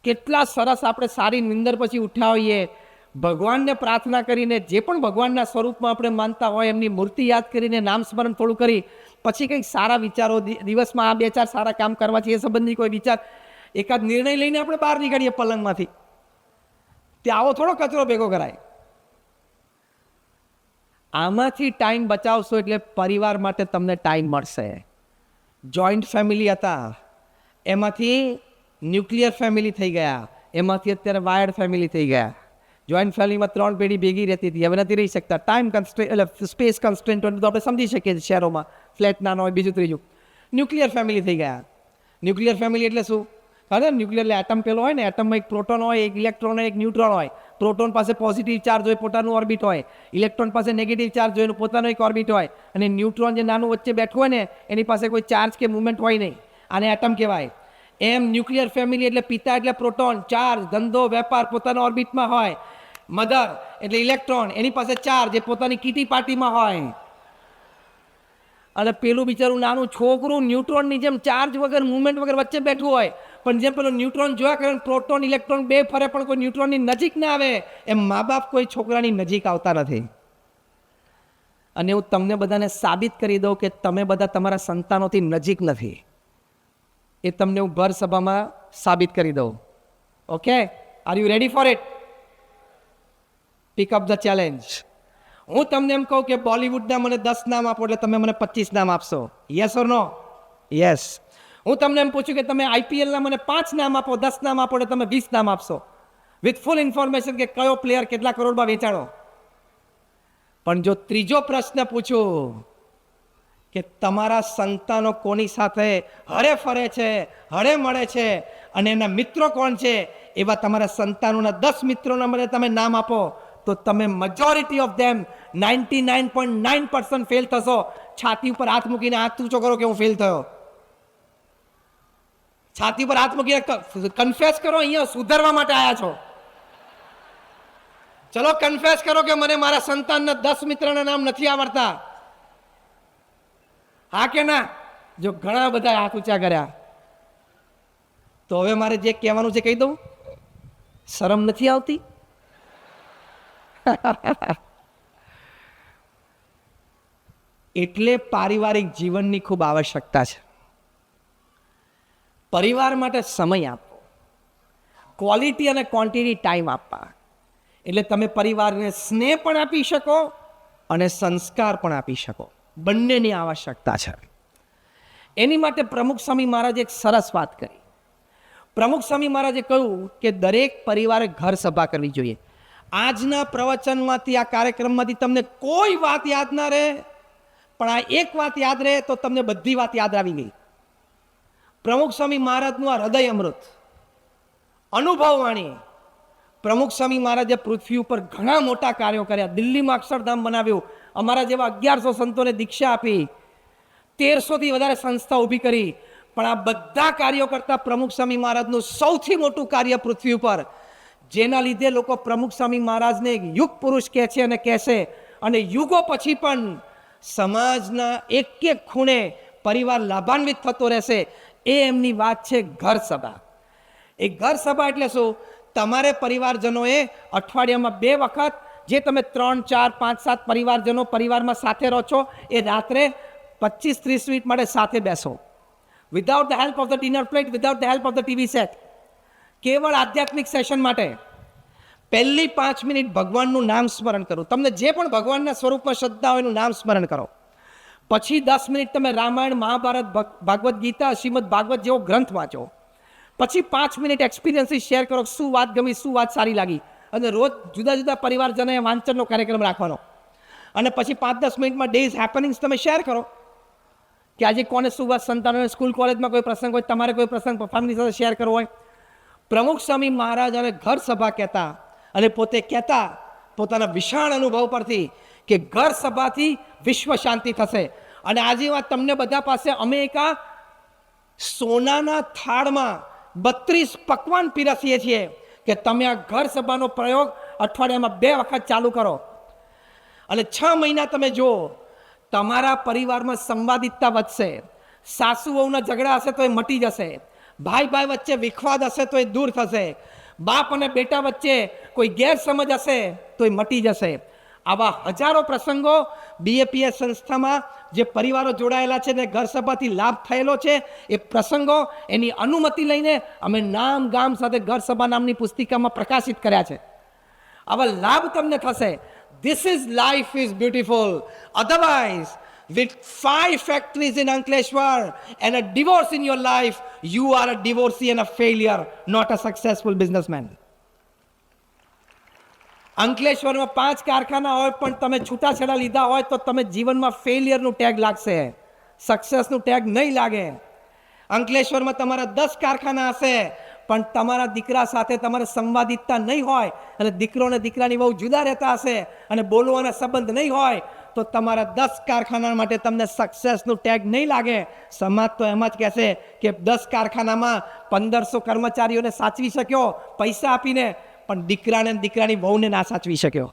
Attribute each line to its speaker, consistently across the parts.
Speaker 1: કેટલા સરસ આપણે સારી નિંદર પછી ઉઠ્યા હોઈએ, ભગવાનને પ્રાર્થના કરીને, જે પણ ભગવાનના સ્વરૂપમાં આપણે માનતા હોય એમની મૂર્તિ યાદ કરીને નામ સ્મરણ થોડું કરી પછી કંઈક સારા વિચારો, દિવસમાં આ 2-4 સારા કામ કરવા છે એ સંબંધી કોઈ વિચાર, એકાદ નિર્ણય લઈને આપણે બહાર નીકળીએ પલંગમાંથી. ત્યાં આવો થોડો કચરો ભેગો કરાય. આમાંથી ટાઈમ બચાવશો એટલે પરિવાર માટે તમને ટાઈમ મળશે. જોઈન્ટ ફેમિલી હતા, એમાંથી ન્યુક્લિયર ફેમિલી થઈ ગયા, એમાંથી અત્યારે વાયર્ડ ફેમિલી થઈ ગયા. જોઈન્ટ ફેમિલીમાં 3 પેઢી ભેગી રહેતી હતી, હવે નથી રહી શકતા. ટાઈમ કન્સ્ટ્રેન્ટ એટલે સ્પેસ કન્સ્ટ્રેન્ટ તો આપણે સમજી શકીએ છીએ. શહેરોમાં ફ્લેટ નાનો હોય, બીજું ત્રીજું. ન્યુક્લિયર ફેમિલી થઈ ગયા. ન્યુક્લિયર ફેમિલી એટલે શું? ખબર ન્યુક્લિયર એટલે એટમ પેલો હોય ને, એટમમાં એક પ્રોટોન હોય, એક ઇલેક્ટ્રોન હોય, એક ન્યુટ્રોન હોય. પ્રોટોન પાસે પોઝિટિવ ચાર્જ હોય, પોતાનું ઓર્બિટ હોય. ઇલેક્ટ્રોન પાસે નેગેટિવ ચાર્જ હોય, એનું પોતાનું એક ઓર્બિટ હોય. અને ન્યુટ્રોન જે નાનું વચ્ચે બેઠું હોય ને, એની પાસે કોઈ ચાર્જ કે મુવમેન્ટ હોય નહીં. આને એટમ કહેવાય. એમ ન્યુક્લિયર ફેમિલી એટલે પિતા એટલે પ્રોટોન, ચાર્જ, ધંધો, વેપાર પોતાના ઓર્બિટમાં હોય. મધર એટલે ઇલેક્ટ્રોન, એની પાસે ચાર્જ, એ પોતાની કીટી પાર્ટીમાં હોય. અને પેલું બિચારું નાનું છોકરું ન્યુટ્રોનની જેમ ચાર્જ વગર, મુવમેન્ટ વગર વચ્ચે બેઠું હોય. પણ જેમ પેલો ન્યુટ્રોન જોયા કરે, પ્રોટોન ઇલેક્ટ્રોન બે ફરે પણ કોઈ ન્યુટ્રોનની નજીક ના આવે, એમ મા બાપ કોઈ છોકરાની નજીક આવતા નથી. અને હું તમને બધાને સાબિત કરી દઉં કે તમે બધા તમારા સંતાનોથી નજીક નથી. એ તમને હું ભર સભામાં સાબિત કરી દઉં. Okay, are you ready for it? Pick up the challenge. હું તમને એમ કહું કે બોલિવૂડના મને 10 નામ આપો એટલે તમે મને 25 નામ આપશો. Yes or no? યસ. હું તમને એમ પૂછું કે તમે આઈપીએલના મને 5 નામ આપો, 10 નામ આપો એટલે તમે 20 નામ આપશો, વિથ ફૂલ ઇન્ફોર્મેશન કે કયો પ્લેયર કેટલા કરોડમાં વેચાણો. પણ જો ત્રીજો પ્રશ્ન પૂછું કે તમારા સંતાનો કોની સાથે હરે ફરે છે, હળે મળે છે અને એના મિત્રો કોણ છે, એવા તમારા સંતાનોના 10 મિત્રોના મને તમે નામ આપો, તો તમે મેજોરિટી ઓફ ધેમ 99.9% ફેલ થશો. છાતી ઉપર હાથ મૂકીને હાથ ઊંચો કરો કે હું ફેલ થયો. છાતી ઉપર હાથ મૂકીને કન્ફેસ કરો, અહીંયા સુધારવા માટે આવ્યા છો. ચલો કન્ફેસ કરો કે મને મારા સંતાનના 10 મિત્રના નામ નથી આવડતા. હા કે ના? જો ઘણા બધા હાથ ઊંચા કર્યા, તો હવે મારે જે કહેવાનું છે કહી દઉં. શરમ નથી આવતી? એટલે પારિવારિક જીવનની ખૂબ આવશ્યકતા છે. પરિવાર માટે સમય આપવો, ક્વોલિટી અને ક્વોન્ટિટી ટાઈમ આપવા, એટલે તમે પરિવારને સ્નેહ પણ આપી શકો અને સંસ્કાર પણ આપી શકો. બંનેની આવશ્યકતા છે. એની માટે પ્રમુખ સ્વામી મહારાજે એક સરસ વાત કરી. પ્રમુખ સ્વામી મહારાજે કહ્યું કે દરેક પરિવારે ઘર સભા કરવી જોઈએ. આજના પ્રવચનમાંથી, આ કાર્યક્રમમાંથી તમને કોઈ વાત યાદ ના રહે, પણ આ એક વાત યાદ રહે તો તમને બધી વાત યાદ આવી ગઈ. પ્રમુખ સ્વામી મહારાજનું આ હૃદય અમૃત અનુભવવાણી. પ્રમુખ સ્વામી મહારાજે પૃથ્વી ઉપર ઘણા મોટા કાર્યો કર્યા. દિલ્હીમાં અક્ષરધામ બનાવ્યું, અમારા જેવા 1100 સંતોને દીક્ષા આપી, 1300 થી વધારે સંસ્થા ઊભી કરી. પણ આ બધા કાર્યો કરતા પ્રમુખ સ્વામી મહારાજનું સૌથી મોટું કાર્ય પૃથ્વી ઉપર, જેના લીધે લોકો પ્રમુખ સ્વામી મહારાજને એક યુગ પુરુષ કહે છે અને કહેશે, અને યુગો પછી પણ સમાજના એક એક ખૂણે પરિવાર લાભાન્વિત થતો રહેશે. એ એમની વાત છે ઘર સભા. એ ઘર સભા એટલે શું? તમારે પરિવારજનોએ અઠવાડિયામાં 2 વખત, જે તમે 3, 4, 5, 7 પરિવારજનો પરિવારમાં સાથે રહો છો, એ રાત્રે 25-30 મિનિટ માટે સાથે બેસો. Without the help of the dinner plate, without the help of the TV set. કેવળ આધ્યાત્મિક સેશન માટે પહેલી 5 મિનિટ ભગવાનનું નામ સ્મરણ કરો. તમને જે પણ ભગવાનના સ્વરૂપમાં શ્રદ્ધા હોય એનું નામ સ્મરણ કરો. પછી 10 મિનિટ તમે રામાયણ, મહાભારત, ભાગવદ્ ગીતા, શ્રીમદ ભાગવત જેવો ગ્રંથ વાંચો. પછી 5 મિનિટ એક્સપિરિયન્સીસ શેર કરો, શું વાત ગમી, શું વાત સારી લાગી. અને રોજ જુદા જુદા પરિવારજનોએ વાંચનનો કાર્યક્રમ રાખવાનો. અને પછી 5-10 મિનિટમાં ડેઝ હેપનિંગ્સ તમે શેર કરો કે આજે કોને શું વાત, સંતાનોને સ્કૂલ કોલેજમાં કોઈ પ્રસંગ હોય, તમારે કોઈ પ્રસંગ ફેમિલી સાથે શેર કરવો હોય. પ્રમુખ સ્વામી મહારાજ અને ઘર સભા કહેતા, અને પોતે કહેતા પોતાના વિશાળ અનુભવ પરથી કે ઘર સભાથી વિશ્વ શાંતિ થશે. અને આજે વાત તમને બધા પાસે અમે એક સોનાના થાળમાં 32 પકવાન પીરસીએ છીએ કે તમે આ ઘર સભાનો પ્રયોગ અઠવાડિયામાં 2 વખત ચાલુ કરો, અને 6 મહિના તમે જુઓ, તમારા પરિવારમાં સંવાદિતતા વધશે. સાસુ વહુના ઝઘડા હશે તો એ મટી જશે. ભાઈ ભાઈ વચ્ચે વિખવાદ હશે તો એ દૂર થશે, બાપ અને બેટા વચ્ચે કોઈ ગેરસમજ હશે તો એ મટી જશે. આવા હજારો પ્રસંગો બીએપીએસ સંસ્થામાં જે પરિવારો જોડાયેલા છે ને ઘર સભાથી લાભ થયેલો છે, એ પ્રસંગો એની અનુમતિ લઈને અમે નામ ગામ સાથે ઘર સભા નામની પુસ્તિકામાં પ્રકાશિત કર્યા છે. આવા લાભ તમને થશે. This is life is beautiful. Otherwise, with 5 factories in Ankleshwar and a divorce in your life, you are a divorcee and a failure, not a successful businessman. અંકલેશ્વરમાં 5 કારખાના હોય પણ તમે છૂટાછેડા લીધા હોય તો તમે જીવનમાં ફેલિયરનું ટેગ લાગશે, સક્સેસનું ટેગ નહીં લાગે. અંકલેશ્વરમાં તમારા 10 કારખાના હશે પણ તમારા દીકરા સાથે તમારે સંવાદિતતા નહીં હોય અને દીકરો અને દીકરાની બહુ જુદા રહેતા હશે અને બોલવાના સંબંધ નહીં હોય તો તમારા 10 કારખાના માટે તમને સક્સેસનું ટેગ નહીં લાગે. સમાજ તો એમ જ કહેશે કે 10 કારખાનામાં 1500 કર્મચારીઓને સાચવી શક્યો પૈસા આપીને, પણ દીકરાને દીકરાની વહુને ના સાચવી શક્યો.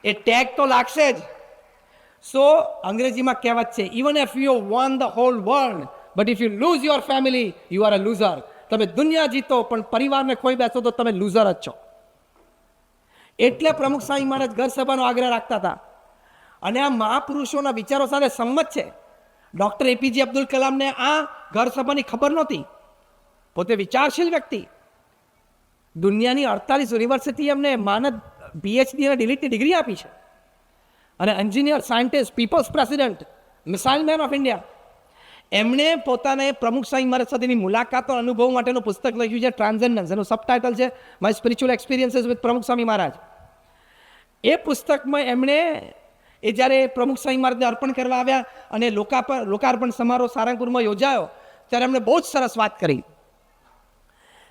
Speaker 1: એ ટેગ તો લાગશે જ. સો અંગ્રેજીમાં કહેવત છે, even if you won the hall world but if you loose your family you are a loser. તમે દુનિયા જીતો પણ પરિવારને ખોઈ બેસો તો તમે લૂઝર જ છો. એટલે પ્રમુખ સ્વામી મહારાજ ઘર સભાનો આગ્રહ રાખતા હતા અને આ મહાપુરુષોના વિચારો સાથે સંમત છે. ડૉક્ટર એપીજે અબ્દુલ કલામને આ ઘર સભાની ખબર નહોતી. પોતે વિચારશીલ વ્યક્તિ, દુનિયાની 48 યુનિવર્સિટી એમને માનદ પીએચડી અને ડીલીટની ડિગ્રી આપી છે અને engineer, scientist, people's president, missile man of India. એમણે પોતાને પ્રમુખ સ્વામી મહારાજ સાથેની મુલાકાતો અનુભવ માટેનું પુસ્તક લખ્યું છે ટ્રાન્સેન્ડન્સ. એનું સબટાઇટલ છે માય સ્પિરિચ્યુઅલ એક્સપિરિયન્સીસ વિથ પ્રમુખ સ્વામી મહારાજ. એ પુસ્તકમાં એમણે જ્યારે પ્રમુખ સ્વામી મહારાજને અર્પણ કરવા આવ્યા અને લોકાર્પણ સમારોહ સારંગપુરમાં યોજાયો ત્યારે એમણે બહુ જ સરસ વાત કરી.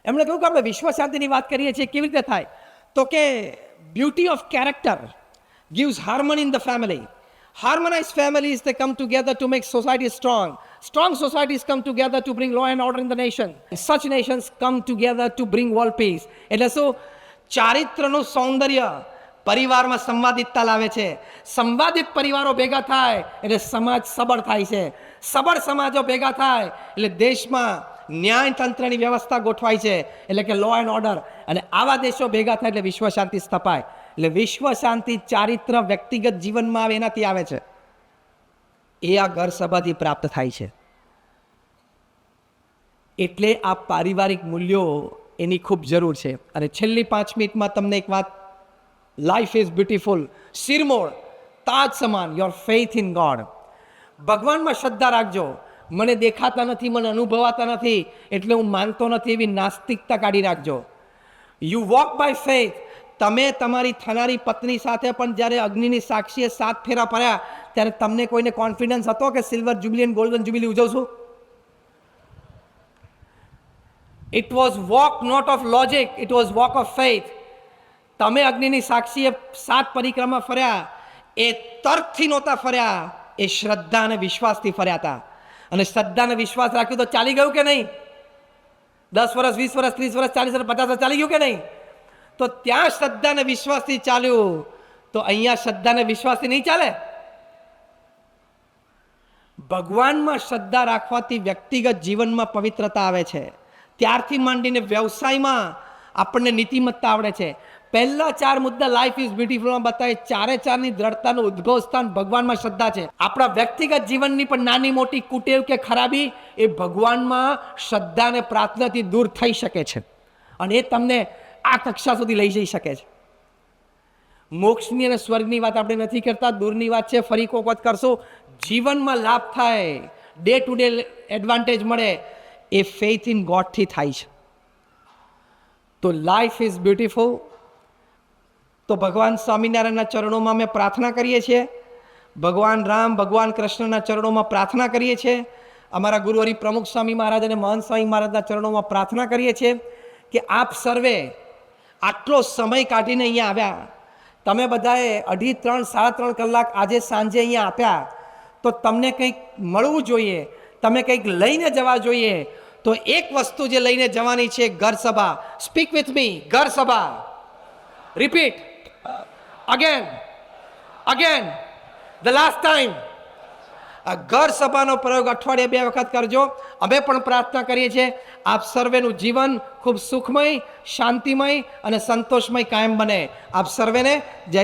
Speaker 1: એમણે કહ્યું કે આપણે વિશ્વ શાંતિની વાત કરીએ છીએ, કેવી રીતે થાય? તો કે beauty of character gives harmony in the family. Harmonized families, they come together to make society strong. Strong societies come together to bring law and order in the nation. Such nations come together to bring world peace. એટલે શું? ચારિત્રનું સૌંદર્ય પરિવારમાં સંવાદિતતા લાવે છે. સંવાદિત પરિવારો ભેગા થાય એટલે સમાજ સબળ થાય છે. સબળ સમાજો ભેગા થાય એટલે દેશમાં ન્યાયતંત્રની વ્યવસ્થા ગોઠવાય છે, એટલે કે લો એન્ડ ઓર્ડર. અને આવા દેશો ભેગા થાય એટલે વિશ્વ શાંતિ સ્થપાય. એટલે વિશ્વ શાંતિ ચારિત્ર વ્યક્તિગત જીવનમાં આવે એનાથી આવે છે. એ આ ઘર સભાથી પ્રાપ્ત થાય છે. એટલે આ પારિવારિક મૂલ્યો એની ખૂબ જરૂર છે. અને છેલ્લી 5 મિનિટમાં તમને એક વાત, લાઈફ ઇઝ બ્યુટીફુલ, શિરમોર તાજ સમાન, યોર ફેથ ઇન ગોડ. ભગવાનમાં શ્રદ્ધા રાખજો. મને દેખાતા નથી, મને અનુભવાતા નથી એટલે હું માનતો નથી, એવી નાસ્તિકતા કાઢી નાખજો. You walk by faith. તમે તમારી થનારી પત્ની સાથે પણ જ્યારે અગ્નિની સાક્ષીએ 7 ફેરા ફર્યા ત્યારે તમને કોઈને કોન્ફિડન્સ હતો કે સિલ્વર જુબલી અને ગોલ્ડન જુબલી ઉજવશું? It was walk not of logic, it was walk of faith. તમે અગ્નિની સાક્ષીએ 7 પરિક્રમા ફર્યા એ તર્કથી નહોતા ફર્યા, એ શ્રદ્ધા અને વિશ્વાસથી ફર્યા હતા. અને શ્રદ્ધા અને વિશ્વાસ રાખ્યું તો ચાલી ગયું કે નહીં? 10 વર્ષ, 20 વર્ષ, 30 વર્ષ, 40 વર્ષ, 50 વર્ષ ચાલી ગયું કે નહીં? તો ત્યાં શ્રદ્ધા અને વિશ્વાસથી ચાલ્યું તો અહીંયા શ્રદ્ધા અને વિશ્વાસથી નહીં ચાલે. ભગવાનમાં શ્રદ્ધા રાખવાથી વ્યક્તિગત જીવનમાં પવિત્રતા આવે છે. ત્યારથી માંડીને વ્યવસાયમાં આપણને નીતિમત્તા આવડે છે. પહેલા 4 મુદ્દા લાઈફ ઇઝ બ્યુટીફુલમાં બતાવે. 4ની દ્રઢતાનું ઉદ્ભવ સ્થાન ભગવાનમાં શ્રદ્ધા છે. આપણા વ્યક્તિગત જીવનની પણ નાની મોટી કુટેવ કે ખરાબી એ ભગવાનમાં શ્રદ્ધા અને પ્રાર્થનાથી દૂર થઈ શકે છે અને એ તમને આ કક્ષા સુધી લઈ જઈ શકે છે. મોક્ષની અને સ્વર્ગની વાત આપણે નથી કરતા, દૂરની વાત છે, ફરી કોક વાત કરશું. જીવનમાં લાભ થાય, ડે ટુ ડે એડવાન્ટેજ મળે, એ ફેથ ઇન ગોડથી થાય છે. તો લાઈફ ઇઝ બ્યુટીફુલ. તો ભગવાન સ્વામિનારાયણના ચરણોમાં અમે પ્રાર્થના કરીએ છીએ, ભગવાન રામ, ભગવાન કૃષ્ણના ચરણોમાં પ્રાર્થના કરીએ છીએ, અમારા ગુરુ હરિ પ્રમુખ સ્વામી મહારાજ અને મહંત સ્વામી મહારાજના ચરણોમાં પ્રાર્થના કરીએ છીએ કે આપ સર્વે આટલો સમય કાઢીને અહીંયા આવ્યા. તમે બધાએ 2.5, 3, 3.5 કલાક આજે સાંજે અહીંયા આપ્યા તો તમને કંઈક મળવું જોઈએ, તમે કંઈક લઈને જવા જોઈએ. તો એક વસ્તુ જે લઈને જવાની છે, ઘર સભા. સ્પીક વિથ મી, ઘર સભા. Repeat again, the last time. આ ઘર સભાનો પ્રયોગ અઠવાડિયે 2 વખત કરજો. અમે પણ પ્રાર્થના કરીએ છીએ આપ સર્વેનું જીવન ખૂબ સુખમય, શાંતિમય અને સંતોષમય કાયમ બને. આપ સર્વેને જય